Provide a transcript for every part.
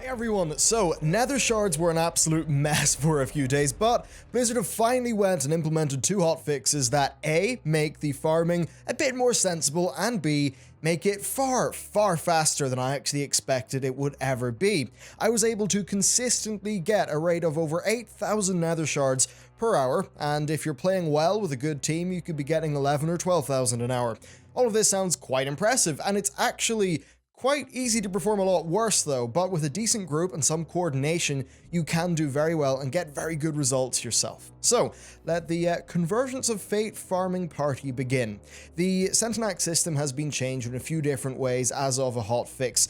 Hey everyone, so Nethershards were an absolute mess for a few days, but Blizzard have finally went and implemented two hotfixes that A, make the farming a bit more sensible, and B, make it far faster than I actually expected it would ever be. I was able to consistently get a rate of over 8,000 Nethershards per hour, and if you're playing well with a good team, you could be getting 11 or 12,000 an hour. All of this sounds quite impressive, and it's actually quite easy to perform a lot worse though, but with a decent group and some coordination, you can do very well and get very good results yourself. So, let the Convergence of Fate farming party begin. The Sentenax system has been changed in a few different ways as of a hotfix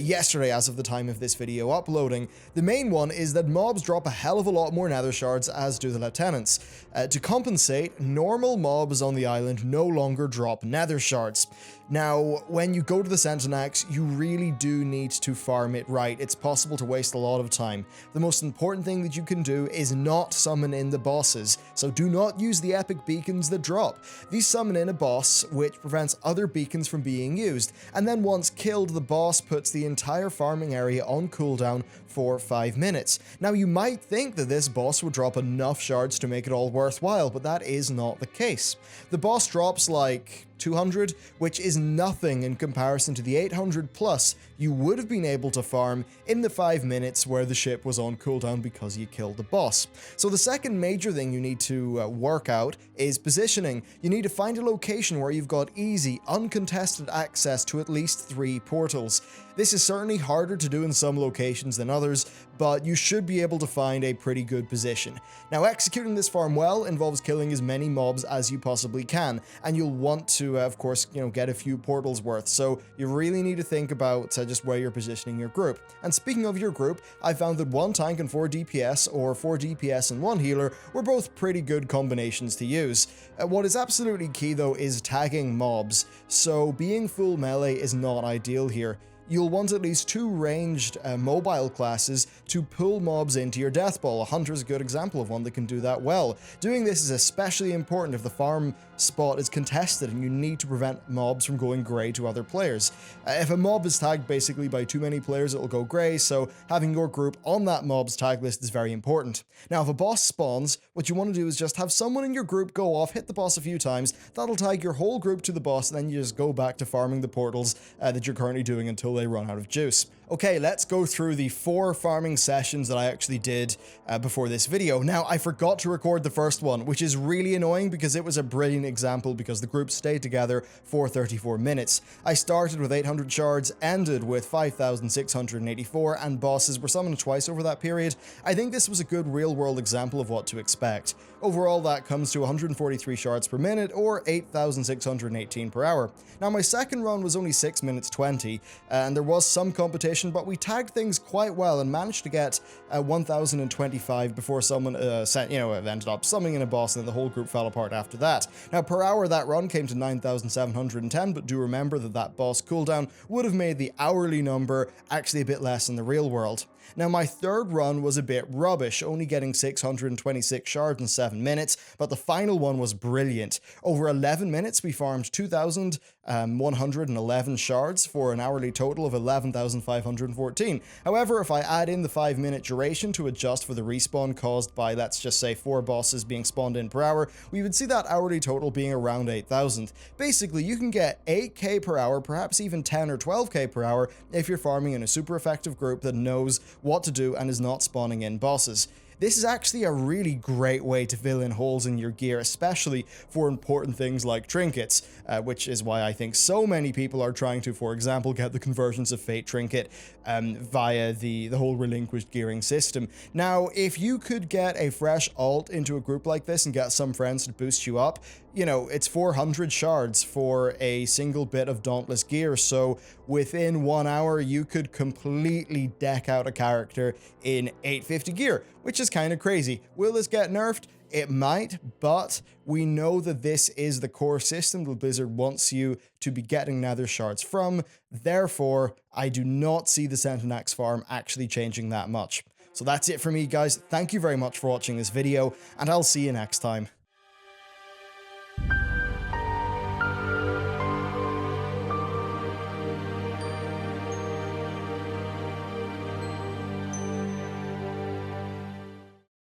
yesterday as of the time of this video uploading. The main one is that mobs drop a hell of a lot more Nethershards, as do the lieutenants. To compensate, normal mobs on the island no longer drop Nethershards. Now, when you go to the Sentenax, you really do need to farm it right. It's possible to waste a lot of time. The most important thing that you can do is not summon in the bosses, so do not use the epic beacons that drop. These summon in a boss, which prevents other beacons from being used, and then once killed, the boss puts the entire farming area on cooldown for 5 minutes. Now, you might think that this boss would drop enough shards to make it all worthwhile, but that is not the case. The boss drops like 200, which is nothing in comparison to the 800 plus you would have been able to farm in the 5 minutes where the ship was on cooldown because you killed the boss. So the second major thing you need to work out is positioning. You need to find a location where you've got easy, uncontested access to at least 3 portals. This is certainly harder to do in some locations than others, but you should be able to find a pretty good position. Now, executing this farm well involves killing as many mobs as you possibly can, and you'll want to, of course, get a few portals worth, so you really need to think about just where you're positioning your group. And speaking of your group, I found that 1 tank and 4 DPS, or 4 DPS and 1 healer, were both pretty good combinations to use. What is absolutely key though is tagging mobs, so being full melee is not ideal here. You'll want at least 2 ranged mobile classes to pull mobs into your death ball. A hunter is a good example of one that can do that well. Doing this is especially important if the farm spot is contested and you need to prevent mobs from going grey to other players. If a mob is tagged basically by too many players, it'll go grey, so having your group on that mob's tag list is very important. Now, if a boss spawns, what you want to do is just have someone in your group go off, hit the boss a few times, that'll tag your whole group to the boss, and then you just go back to farming the portals that you're currently doing until they run out of juice. Okay, let's go through the 4 farming sessions that I actually did before this video. Now, I forgot to record the first one, which is really annoying because it was a brilliant example because the group stayed together for 34 minutes. I started with 800 shards, ended with 5,684, and bosses were summoned twice over that period. I think this was a good real-world example of what to expect. Overall, that comes to 143 shards per minute, or 8,618 per hour. Now, my second run was only 6 minutes 20, and there was some competition, but we tagged things quite well and managed to get 1,025 before someone ended up summoning in a boss, and then the whole group fell apart after that. Now, per hour, that run came to 9,710, but do remember that that boss cooldown would have made the hourly number actually a bit less in the real world. Now, my third run was a bit rubbish, only getting 626 shards in 7 minutes, but the final one was brilliant. Over 11 minutes, we farmed 2,111 shards for an hourly total of 11,514. However, if I add in the 5-minute duration to adjust for the respawn caused by, let's just say, 4 bosses being spawned in per hour, we would see that hourly total being around 8,000. Basically, you can get 8k per hour, perhaps even 10 or 12k per hour, if you're farming in a super effective group that knows what to do and is not spawning in bosses. This is actually a really great way to fill in holes in your gear, especially for important things like trinkets, which is why I think so many people are trying to, for example, get the Convergence of Fate trinket via the whole relinquished gearing system. Now, if you could get a fresh alt into a group like this and get some friends to boost you up, it's 400 shards for a single bit of Dauntless gear, so within 1 hour you could completely deck out a character in 850 gear, which is kind of crazy. Will this get nerfed? It might, but we know that this is the core system that Blizzard wants you to be getting Nethershards from. Therefore, I do not see the Sentenax farm actually changing that much. So that's it for me, guys. Thank you very much for watching this video, and I'll see you next time.